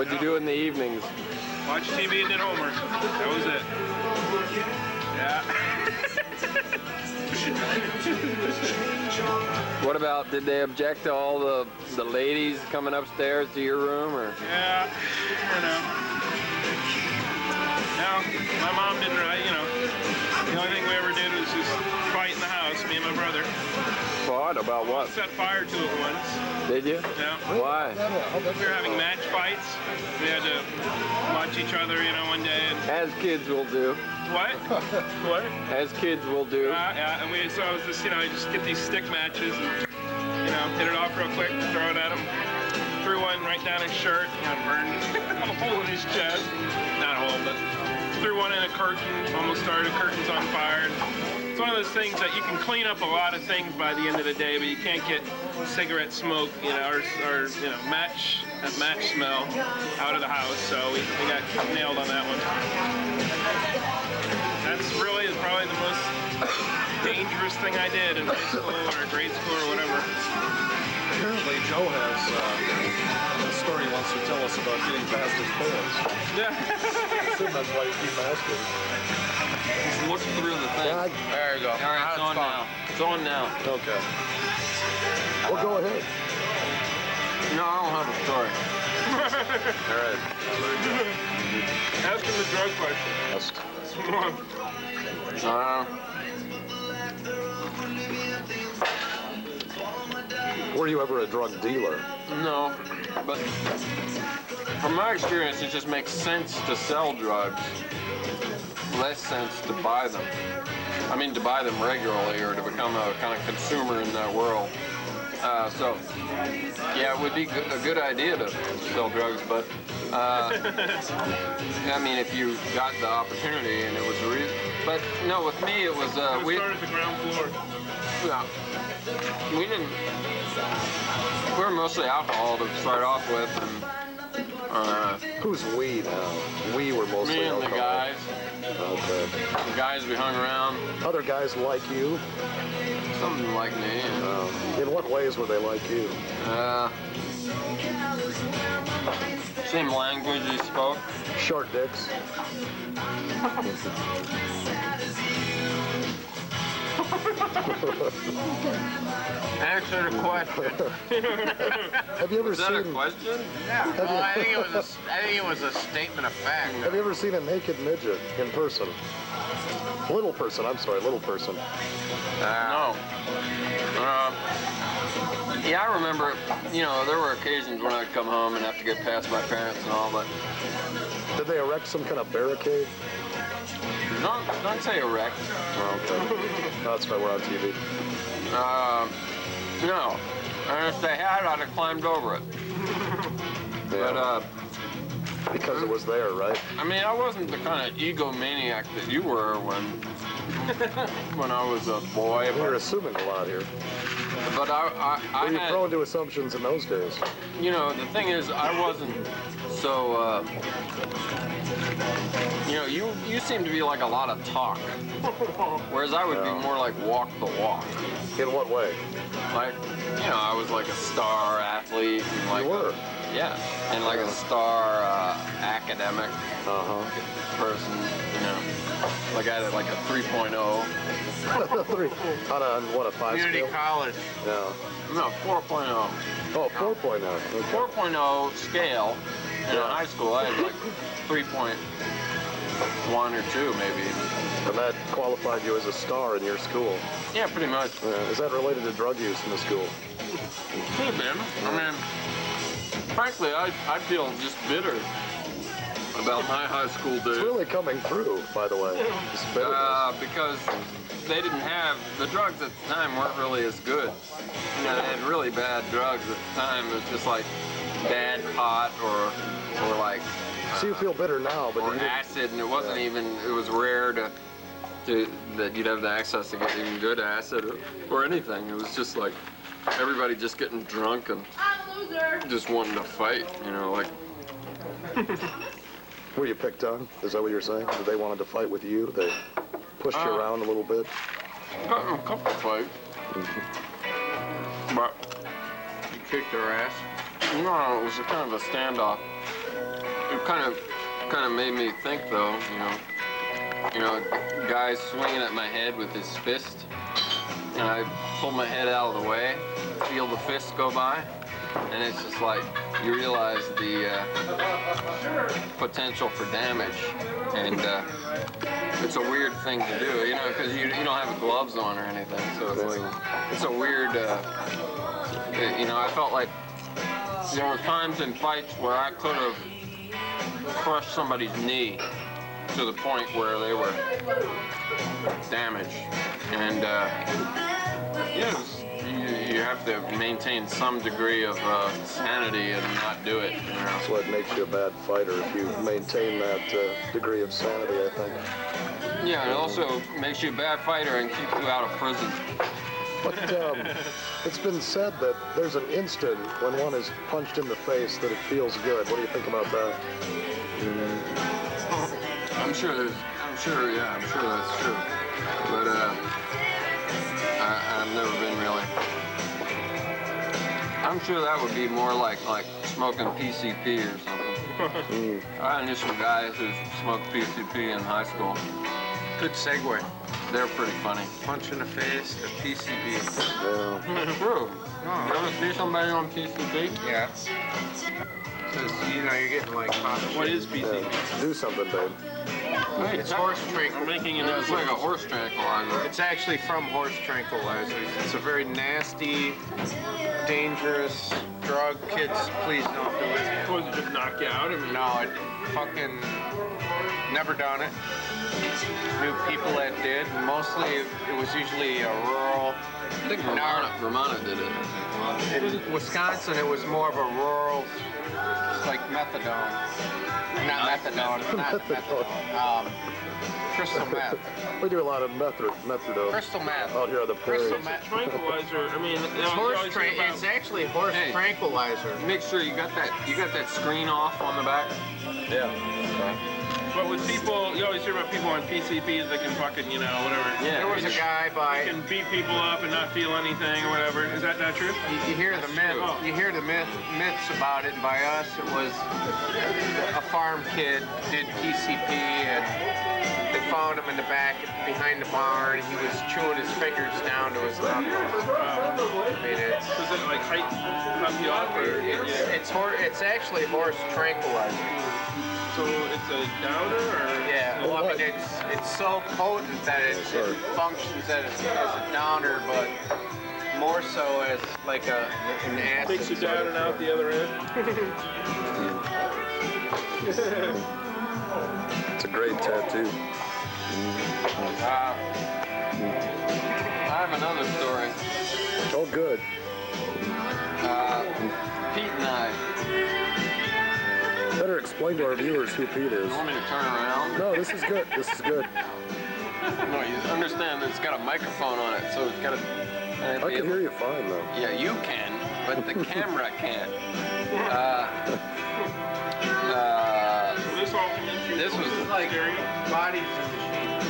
What'd you do in the evenings? Watch TV and did homework. That was it. Yeah. What about, did they object to all the ladies coming upstairs to your room, or? Yeah, you know. No, my mom didn't really, you know. The only thing we ever did was just fight in the house, me and my brother. Fought? About what? Set fire to it once. Did you? Yeah. Why? We were having match fights. We had to watch each other, you know, one day. And As kids will do. what? What? As kids will do. Yeah, and so I was just, you know, I just get these stick matches and, you know, hit it off real quick, throw it at him. Threw one right down his shirt, you know, burned a hole in his chest. Not a hole, but threw one in a curtain, almost started curtains on fire. It's one of those things that you can clean up a lot of things by the end of the day, but you can't get cigarette smoke, you know, or you know, match smell out of the house. So we got nailed on that one. That's really probably the most dangerous thing I did in high school or grade school or whatever. Apparently Joe has a story he wants to tell us about getting past his parents. Yeah. That's why you keep asking. Just look through the thing. There you go. All right, it's on now. It's on now. Okay. Well, go ahead. No, I don't have a story. All right. Ask him the drug question. Come on. Were you ever a drug dealer? No, but from my experience, it just makes sense to sell drugs, less sense to buy them. I mean, to buy them regularly or to become a kind of consumer in that world. So, yeah, it would be a good idea to sell drugs, but I mean, if you got the opportunity and it was a reason. But no, with me, it was We started at the ground floor. yeah, we didn't. We were mostly alcohol to start off with, and Who's we now? We were mostly me and the alcohol. guys, Okay. the guys we hung around, Other guys like you? something like me. And, In what ways were they like you? same language he spoke. Short dicks. Answer the question. Have you ever Is that a seen? question? Yeah, well, I think it was a statement of fact. Have you ever seen a naked midget in person? Little person. I'm sorry, little person. No. Yeah, I remember, you know, there were occasions when I'd come home and have to get past my parents and all, but Did they erect some kind of barricade? don't say erect. Oh, okay. That's right. We're on TV. No. And if they had, I'd have climbed over it. But, Because it was there, right? I mean, I wasn't the kind of egomaniac that you were when when I was a boy. We're assuming a lot here. But I Were you had, prone to assumptions in those days? you know, the thing is, I wasn't so, you know, you seem to be like a lot of talk, whereas I would be more like walk the walk. In what way? Like, you know, I was like a star athlete and like You were. yeah, and like a star academic Uh-huh. person, you know. Like I had like a 3.0. Three. On what, a 5 Community scale? college. Yeah. No, 4.0. Oh, 4.0. Okay. 4.0 scale. In Yeah. high school, I had like 3.1 or 2 maybe even. And that qualified you as a star in your school. Yeah, pretty much. Is that related to drug use in the school? Could have been. I mean, frankly, I feel just bitter about my high school days. It's really coming through, by the way. This bitterness. Because they didn't have, the drugs at the time weren't really as good. You know, they had really bad drugs at the time. It was just like bad pot or like So you feel bitter now, but or you didn't. acid, and it wasn't even, it was rare to that you'd have the access to get even good acid or anything. It was just like everybody just getting drunk and just wanting to fight, you know, like. Were you picked on? Is that what you're saying? That they wanted to fight with you? They pushed you around a little bit? Got in a couple fights. But You kicked their ass. no, it was a kind of a standoff. it kind of made me think though, you know, guys swinging at my head with his fist, and I pull my head out of the way, feel the fist go by, and it's just like you realize the potential for damage, and it's a weird thing to do, you know, because you don't have gloves on or anything, so it's a weird, you know, I felt like there were times in fights where I could have crushed somebody's knee to the point where they were damaged, and you have to maintain some degree of sanity and not do it. You know? That's what makes you a bad fighter, if you maintain that degree of sanity, I think. Yeah, it also makes you a bad fighter and keeps you out of prison. But it's been said that there's an instant when one is punched in the face that it feels good. What do you think about that? I'm sure that's true. But I've never been really. I'm sure that would be more like smoking PCP or something. I knew some guys who smoked PCP in high school. Good segue. They're pretty funny. Punch in the face, the PCB. Yeah. True. You ever see somebody on PCP? Yeah. Because, you know, you're getting like What is PCP? Yeah. Do something, babe. It's horse I'm tranquilizer. making an It's like a horse tranquilizer. It's actually from horse tranquilizers. It's a very nasty, dangerous drug. Kids, please don't do it. Was it just knock you out? I mean, No, it fucking never done it. Knew people that did. Mostly, it was usually a rural. I think Vermont did it. In Wisconsin, it was more of a rural, like methadone. Not methadone. Not methadone. Crystal meth. We do a lot of methadone Crystal meth. out here on the prairies. Crystal meth. tranquilizer. I mean, It's It's actually horse Hey. tranquilizer. Make sure you got that screen off on the back. Yeah. But with people, you always hear about people on PCPs that can fucking, you know, whatever. Yeah. There was a guy by. Can beat people up and not feel anything or whatever. Is that not true? You hear the myth. true. You hear the myths about it. And by us, it was a farm kid did PCP, and they found him in the back behind the barn. He was chewing his fingers down to his knuckles. I mean, it's Does it like hype you up or? it's actually horse tranquilizer. So it's a downer or? Yeah. Well, I mean, it's so potent that it functions as a downer, but more so as like an acid. Takes you down and out the other end. It's a great tattoo. I have another story. Oh, good. Pete and I. Better explain to our viewers who Pete is. You want me to turn around? No, this is good. This is good. No, you understand that it's got a microphone on it, so it's got I can hear you fine, though. Yeah, you can, but the camera can't. This all came into This was like stereo. bodies.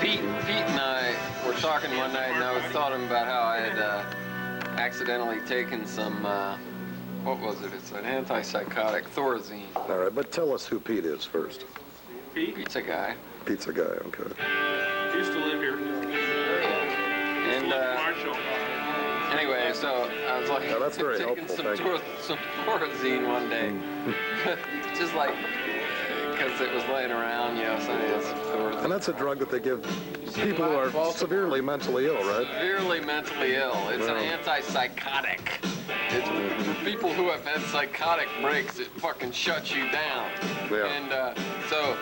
Pete and I were talking one night, and I was talking about how I had accidentally taken some, what was it? It's an antipsychotic, Thorazine. All right, but tell us who Pete is first. Pete Pete's a guy. Pete's a guy, okay. used to live here. And Marshall. anyway, so I was like, Yeah, that's very taking helpful, some, thank you. some Thorazine one day. Just like, because it was laying around, you know, so I had some Thorazine. And that's a drug that they give people who are severely mentally ill, right? Severely mentally ill. It's an antipsychotic. It's for people who have had psychotic breaks, it fucking shuts you down. Yeah. And so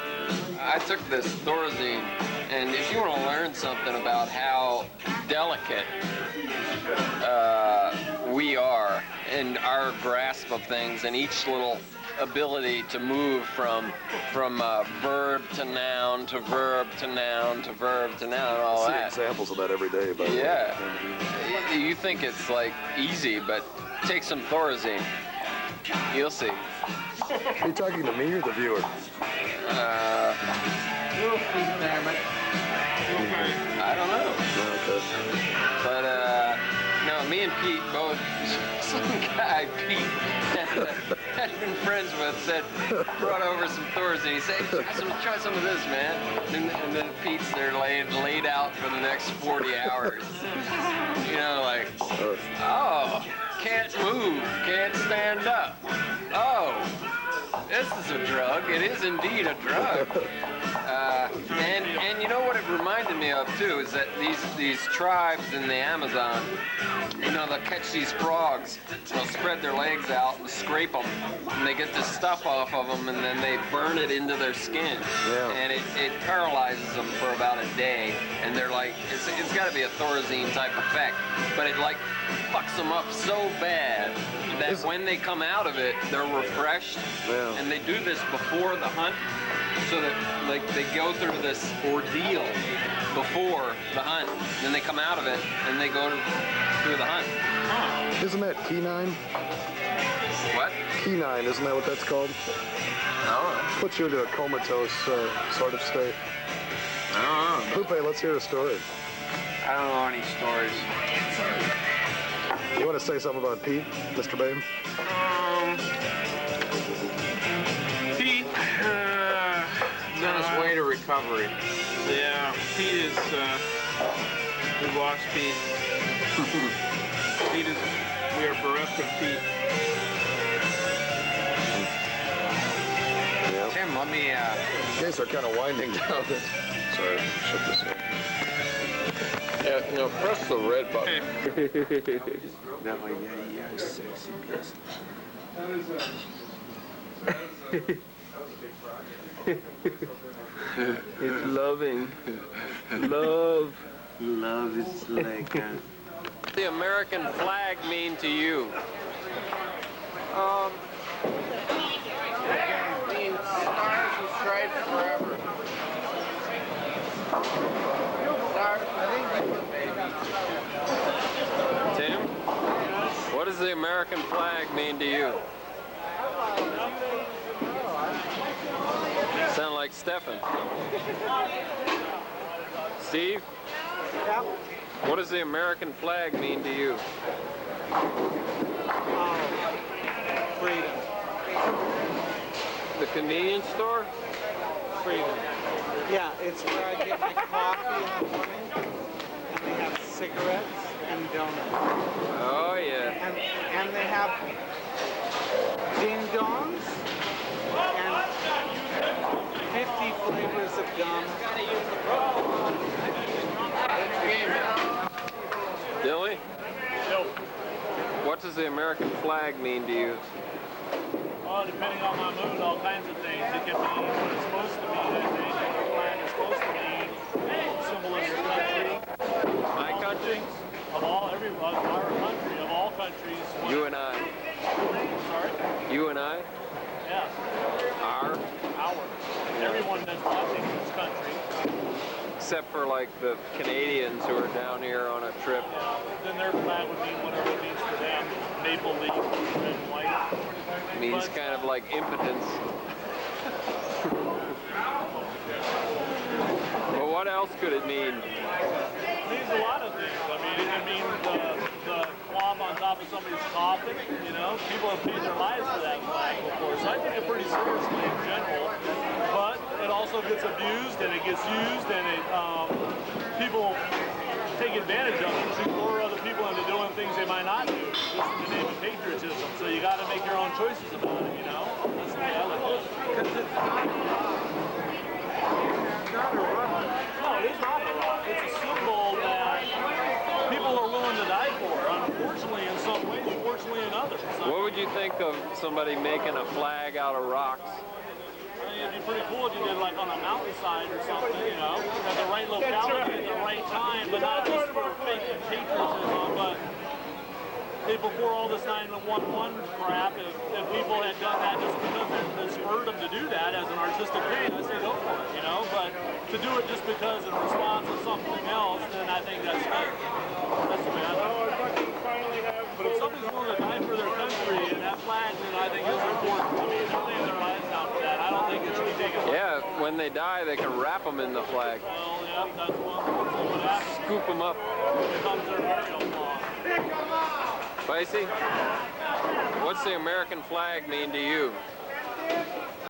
I took this Thorazine, and if you want to learn something about how delicate we are in our grasp of things and each little ability to move from verb to noun to verb to noun to verb to noun, all I see that. examples of that every day, by the way. Yeah. You think it's like easy, but take some Thorazine. You'll see. Are you talking to me or the viewer? I don't know. Okay. But, no, me and Pete both, some guy, Pete, I'd been friends with said, brought over some Thors, and he said, try some of this, man. And then Pete's there laid out for the next 40 hours. You know, like, oh, can't move, can't stand up. Oh, this is a drug. It is indeed a drug. And you know what it reminded me of too is that these tribes in the Amazon, you know, they'll catch these frogs, they'll spread their legs out and scrape them, and they get this stuff off of them, and then they burn it into their skin, and it paralyzes them for about a day, and they're like, it's got to be a Thorazine type effect, but it like fucks them up so bad that when they come out of it, they're refreshed, and they do this before the hunt, so that like they go through this ordeal before the hunt, then they come out of it and they go through the hunt. Isn't that quinine? What? Quinine, isn't that what that's called? No. Puts you into a comatose sort of state. I don't know. Lupe, let's hear a story. I don't know any stories. You want to say something about Pete, Mr. Bain? Pete, He's on his way to recovery. yeah, Pete is, we've lost Pete. Pete is, we are bereft of Pete. Tim, let me, In case they're kind of winding down. Sorry, shut this up. Yeah, no, press the red button. It's loving. Love. Love is like a... What does the American flag mean to you? being stars and stripes forever. Tim? What does the American flag mean to you? Sound like Stefan. Steve? What does the American flag mean to you? Freedom. The convenience store? Freedom. Yeah, it's where I get my coffee in the morning, and they have cigarettes and donuts. Oh yeah. And they have ding dongs and 50 flavors of gum. Dilly? What does the American flag mean to you? Well, depending on my mood, all kinds of things. It can mean what it's supposed to mean. I think what the flag is supposed to mean. Symbol of your country. My country? Of all, our country, of all countries. You and I. Sorry? You and I? Yeah. Our? Our. Everyone that's watching this country. Except for like the Canadians who are down here on a trip. Yeah. Then their flag would mean whatever it means for them. Maple leaf, red and white. Means kind of like impotence. But what else could it mean? It means a lot of things. I mean, it means the cloth on top of somebody's coffin, you know? People have paid their lives for that flag before, so I take it pretty seriously in general. But it also gets abused, and it gets used, and it people take advantage of it to lure other people into doing things they might not do, just in the name of patriotism. So you got to make your own choices about it, you know? That's the way I look at it. No, it is not a rock. It's a symbol that people are willing to die for, unfortunately in some ways, fortunately in others. So, What would you think of somebody making a flag out of rocks? I mean, it'd be pretty cool if you did like on a mountainside or something, you know, at the right locality, at the right time, but not just for fake patriotism, but if before all this 911 crap, if people had done that just because it spurred them to do that as an artistic thing, I'd say go for it, you know, but to do it just because in response to something else, then I think that's fake. That's the way I look at it. But if somebody's willing to die for their country and that flag, then I think is important. I mean, they're laying their lives down for that. I don't think it should be taken. Yeah, when they die, they can wrap them in the flag. Well, yeah, that's what happens. Scoop them up. It becomes their burial cloth. Facey, what's the American flag mean to you?